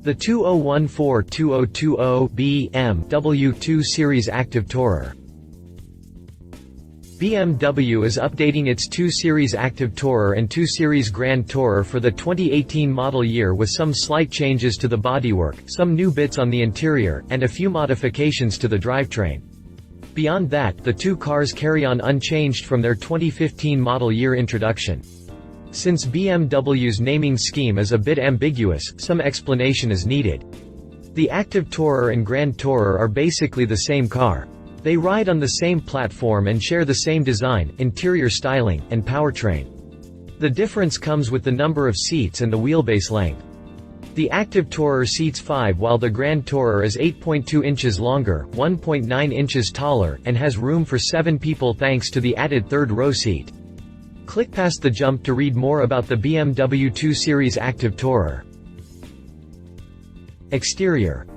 The 2014-2020 BMW 2 Series Active Tourer. BMW is updating its 2 Series Active Tourer and 2 Series Grand Tourer for the 2018 model year with some slight changes to the bodywork, some new bits on the interior, and a few modifications to the drivetrain. Beyond that, the two cars carry on unchanged from their 2015 model year introduction. Since BMW's naming scheme is a bit ambiguous, some explanation is needed. The Active Tourer and Grand Tourer are basically the same car. They ride on the same platform and share the same design, interior styling, and powertrain. The difference comes with the number of seats and the wheelbase length. The Active Tourer seats 5 while the Grand Tourer is 8.2 inches longer, 1.9 inches taller, and has room for 7 people thanks to the added third row seat. Click past the jump to read more about the BMW 2 Series Active Tourer. Exterior.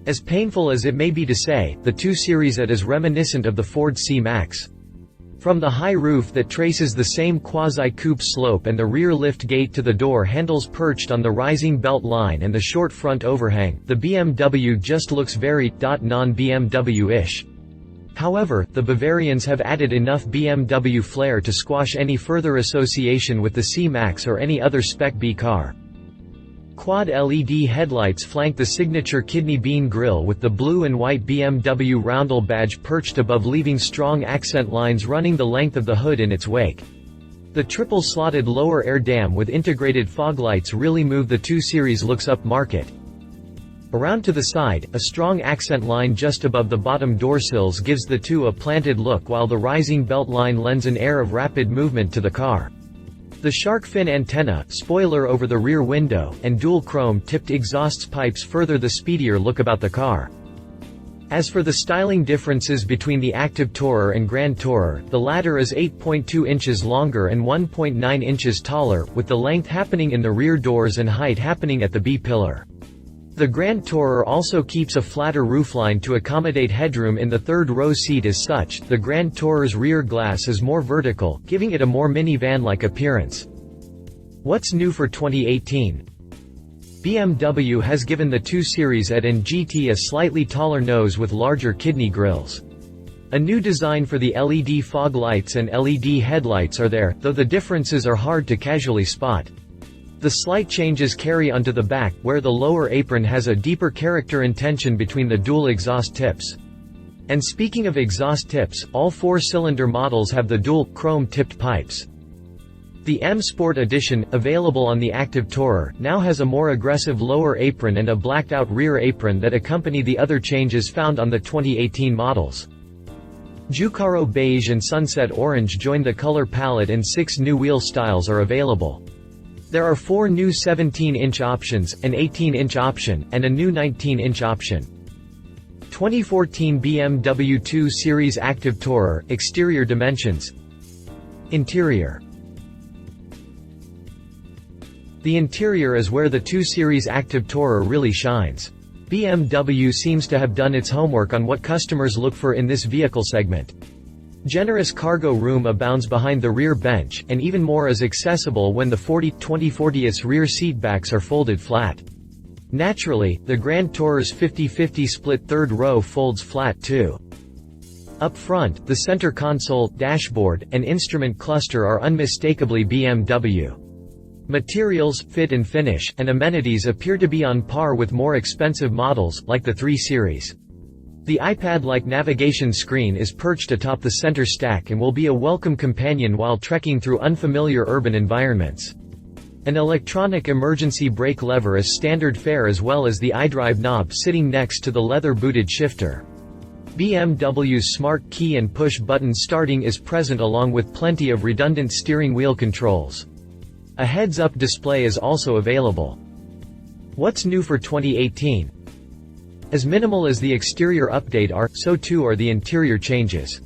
As painful as it may be to say, the 2 Series is reminiscent of the Ford C-Max. From the high roof that traces the same quasi-coupe slope and the rear lift gate to the door handles perched on the rising belt line and the short front overhang, the BMW just looks very non-BMW-ish. However, the Bavarians have added enough BMW flair to squash any further association with the C-Max or any other Spec B car. Quad LED headlights flank the signature kidney bean grille with the blue and white BMW roundel badge perched above, leaving strong accent lines running the length of the hood in its wake. The triple-slotted lower air dam with integrated fog lights really move the 2 Series looks up market. Around to the side, a strong accent line just above the bottom door sills gives the 2 a planted look, while the rising belt line lends an air of rapid movement to the car. The shark fin antenna, spoiler over the rear window, and dual chrome-tipped exhaust pipes further the speedier look about the car. As for the styling differences between the Active Tourer and Grand Tourer, the latter is 8.2 inches longer and 1.9 inches taller, with the length happening in the rear doors and height happening at the B-pillar. The Grand Tourer also keeps a flatter roofline to accommodate headroom in the third row seat. As such, the Grand Tourer's rear glass is more vertical, giving it a more minivan-like appearance. What's new for 2018? BMW has given the 2 Series and GT a slightly taller nose with larger kidney grills. A new design for the LED fog lights and LED headlights are there, though the differences are hard to casually spot. The slight changes carry onto the back, where the lower apron has a deeper character intention between the dual exhaust tips. And speaking of exhaust tips, all 4-cylinder models have the dual, chrome-tipped pipes. The M Sport Edition, available on the Active Tourer, now has a more aggressive lower apron and a blacked-out rear apron that accompany the other changes found on the 2018 models. Jucaro Beige and Sunset Orange join the color palette, and 6 new wheel styles are available. There are 4 new 17-inch options, an 18-inch option, and a new 19-inch option. 2014 BMW 2 Series Active Tourer. Exterior dimensions. Interior. The interior is where the 2 Series Active Tourer really shines. BMW seems to have done its homework on what customers look for in this vehicle segment. Generous cargo room abounds behind the rear bench, and even more is accessible when the 20/40 rear seatbacks are folded flat. Naturally, the Grand Tourer's 50/50 split third row folds flat too. Up front, the center console, dashboard, and instrument cluster are unmistakably BMW. Materials, fit and finish, and amenities appear to be on par with more expensive models, like the 3 Series. The iPad-like navigation screen is perched atop the center stack and will be a welcome companion while trekking through unfamiliar urban environments. An electronic emergency brake lever is standard fare, as well as the iDrive knob sitting next to the leather-booted shifter. BMW's smart key and push-button starting is present, along with plenty of redundant steering wheel controls. A heads-up display is also available. What's new for 2018? As minimal as the exterior update are, so too are the interior changes.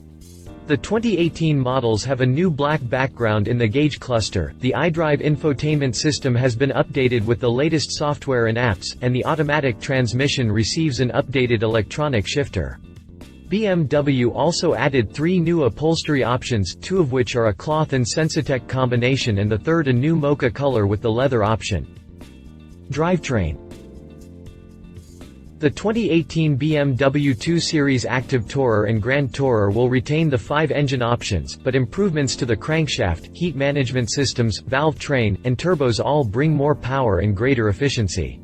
The 2018 models have a new black background in the gauge cluster, the iDrive infotainment system has been updated with the latest software and apps, and the automatic transmission receives an updated electronic shifter. BMW also added 3 new upholstery options, 2 of which are a cloth and Sensitech combination and the third a new mocha color with the leather option. Drivetrain. The 2018 BMW 2 Series Active Tourer and Grand Tourer will retain the 5 engine options, but improvements to the crankshaft, heat management systems, valve train, and turbos all bring more power and greater efficiency.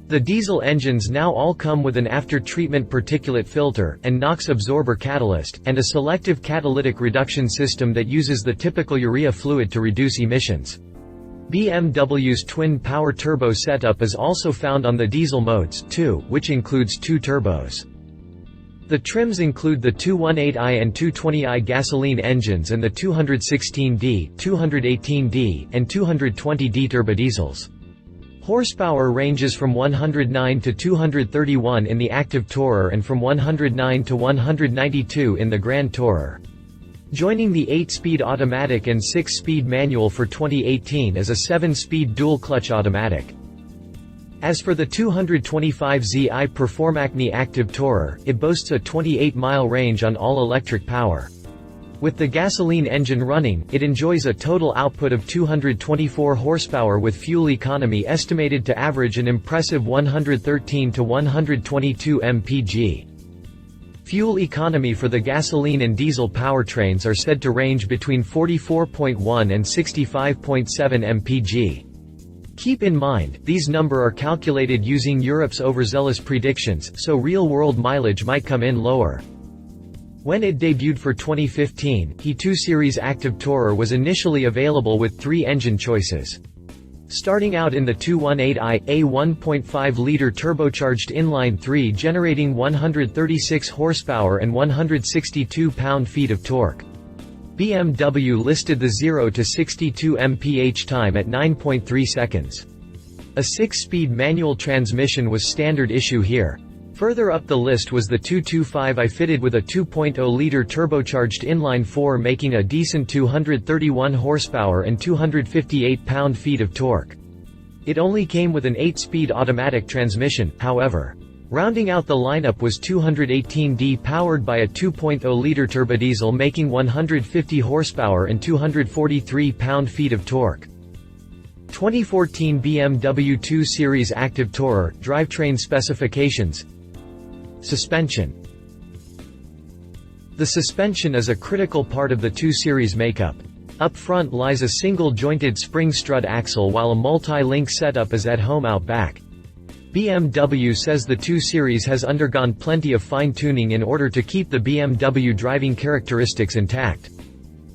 The diesel engines now all come with an after-treatment particulate filter, and NOx absorber catalyst, and a selective catalytic reduction system that uses the typical urea fluid to reduce emissions. BMW's twin-power turbo setup is also found on the diesel modes, too, which includes 2 turbos. The trims include the 218i and 220i gasoline engines and the 216D, 218D, and 220D turbodiesels. Horsepower ranges from 109 to 231 in the Active Tourer and from 109 to 192 in the Grand Tourer. Joining the 8-speed automatic and 6-speed manual for 2018 is a 7-speed dual-clutch automatic. As for the 225Zi Performacne Active Tourer, it boasts a 28-mile range on all-electric power. With the gasoline engine running, it enjoys a total output of 224 horsepower with fuel economy estimated to average an impressive 113 to 122 mpg. Fuel economy for the gasoline and diesel powertrains are said to range between 44.1 and 65.7 mpg. Keep in mind, these numbers are calculated using Europe's overzealous predictions, so real-world mileage might come in lower. When it debuted for 2015, the 2 Series Active Tourer was initially available with 3 engine choices. Starting out in the 218i, a 1.5-liter turbocharged inline-3 generating 136 horsepower and 162 pound-feet of torque. BMW listed the 0 to 62 mph time at 9.3 seconds. A 6-speed manual transmission was standard issue here. Further up the list was the 225i fitted with a 2.0-liter turbocharged inline-4 making a decent 231 horsepower and 258 pound-feet of torque. It only came with an 8-speed automatic transmission, however. Rounding out the lineup was 218D powered by a 2.0-liter turbodiesel making 150 horsepower and 243 pound-feet of torque. 2014 BMW 2 Series Active Tourer, drivetrain specifications. Suspension. The suspension is a critical part of the 2 Series makeup. Up front lies a single-jointed spring strut axle while a multi-link setup is at home out back. BMW says the 2 Series has undergone plenty of fine-tuning in order to keep the BMW driving characteristics intact.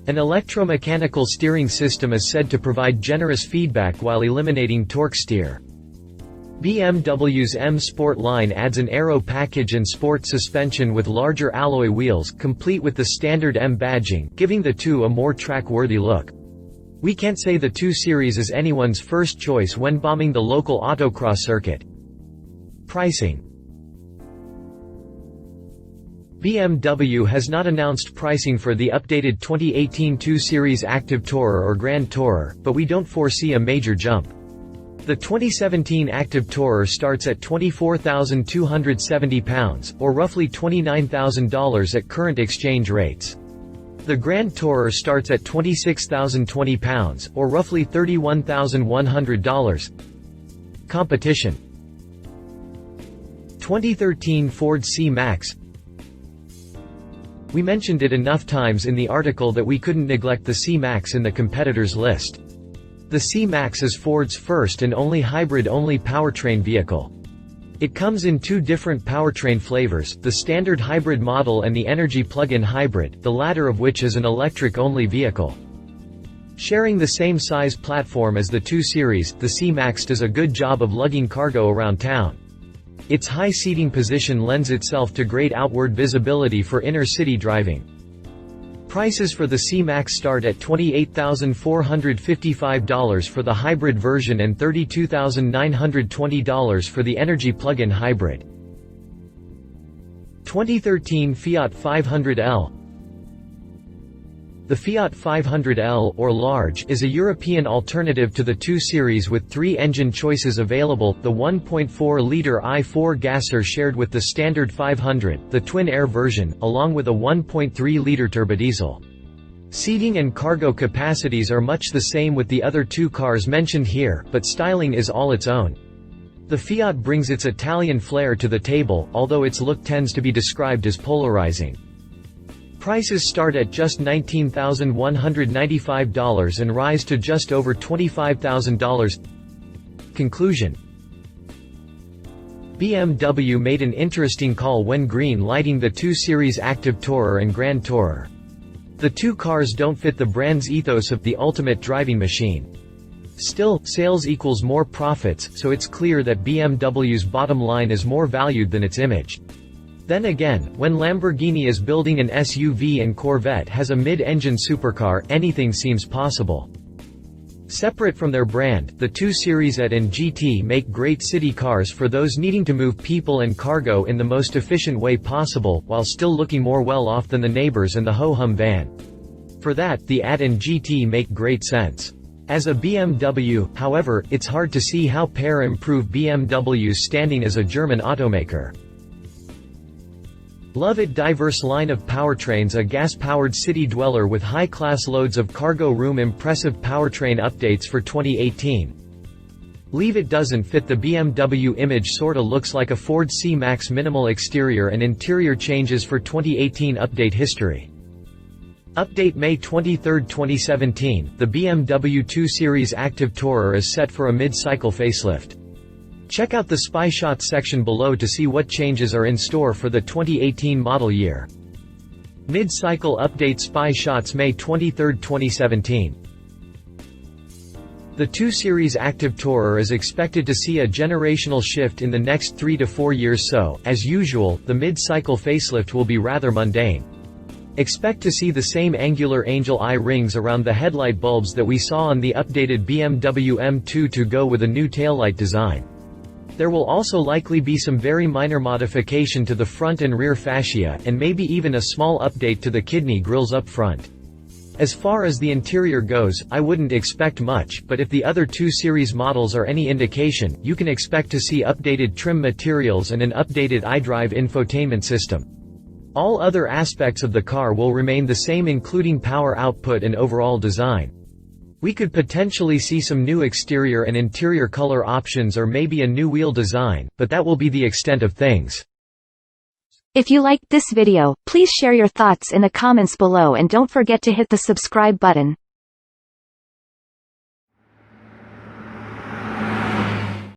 An electromechanical steering system is said to provide generous feedback while eliminating torque steer. BMW's M Sport line adds an aero package and sport suspension with larger alloy wheels, complete with the standard M badging, giving the 2 a more track-worthy look. We can't say the 2 Series is anyone's first choice when bombing the local autocross circuit. Pricing. BMW has not announced pricing for the updated 2018 2 Series Active Tourer or Grand Tourer, but we don't foresee a major jump. The 2017 Active Tourer starts at £24,270, or roughly $29,000 at current exchange rates. The Grand Tourer starts at £26,020, or roughly $31,100. Competition. 2013 Ford C-Max. We mentioned it enough times in the article that we couldn't neglect the C-Max in the competitors list. The C-Max is Ford's first and only hybrid-only powertrain vehicle. It comes in 2 different powertrain flavors, the standard hybrid model and the energy plug-in hybrid, the latter of which is an electric-only vehicle. Sharing the same size platform as the 2 Series, the C-Max does a good job of lugging cargo around town. Its high seating position lends itself to great outward visibility for inner-city driving. Prices for the C-Max start at $28,455 for the hybrid version and $32,920 for the energy plug-in hybrid. 2013 Fiat 500L. The Fiat 500L, or Large, is a European alternative to the 2 Series with 3 engine choices available, the 1.4-liter i4 gasser shared with the standard 500, the twin-air version, along with a 1.3-liter turbodiesel. Seating and cargo capacities are much the same with the other 2 cars mentioned here, but styling is all its own. The Fiat brings its Italian flair to the table, although its look tends to be described as polarizing. Prices start at just $19,195 and rise to just over $25,000. Conclusion: BMW made an interesting call when green lighting the 2 Series Active Tourer and Grand Tourer. The two cars don't fit the brand's ethos of the ultimate driving machine. Still, sales equals more profits, so it's clear that BMW's bottom line is more valued than its image. Then again, when Lamborghini is building an SUV and Corvette has a mid-engine supercar, anything seems possible. Separate from their brand, the 2 Series AT and GT make great city cars for those needing to move people and cargo in the most efficient way possible, while still looking more well-off than the neighbors and the ho-hum van. For that, the AT and GT make great sense. As a BMW, however, it's hard to see how PAIR improve BMW's standing as a German automaker. Love it diverse line of powertrains. A gas-powered city dweller with high-class loads of cargo room. Impressive powertrain updates for 2018. Leave it doesn't fit the BMW image. Sorta looks like a Ford C-Max. Minimal exterior and interior changes for 2018. Update history. Update May 23, 2017. The BMW 2 Series Active Tourer is set for a mid-cycle facelift. Check out the Spy Shots section below to see what changes are in store for the 2018 model year. Mid-cycle update. Spy Shots May 23, 2017. The 2 Series Active Tourer is expected to see a generational shift in the next 3 to 4 years, so, as usual, the mid-cycle facelift will be rather mundane. Expect to see the same angular angel eye rings around the headlight bulbs that we saw on the updated BMW M2 to go with a new taillight design. There will also likely be some very minor modification to the front and rear fascia, and maybe even a small update to the kidney grills up front. As far as the interior goes, I wouldn't expect much, but if the other 2 Series models are any indication, you can expect to see updated trim materials and an updated iDrive infotainment system. All other aspects of the car will remain the same, including power output and overall design. We could potentially see some new exterior and interior color options or maybe a new wheel design, but that will be the extent of things. If you liked this video, please share your thoughts in the comments below and don't forget to hit the subscribe button.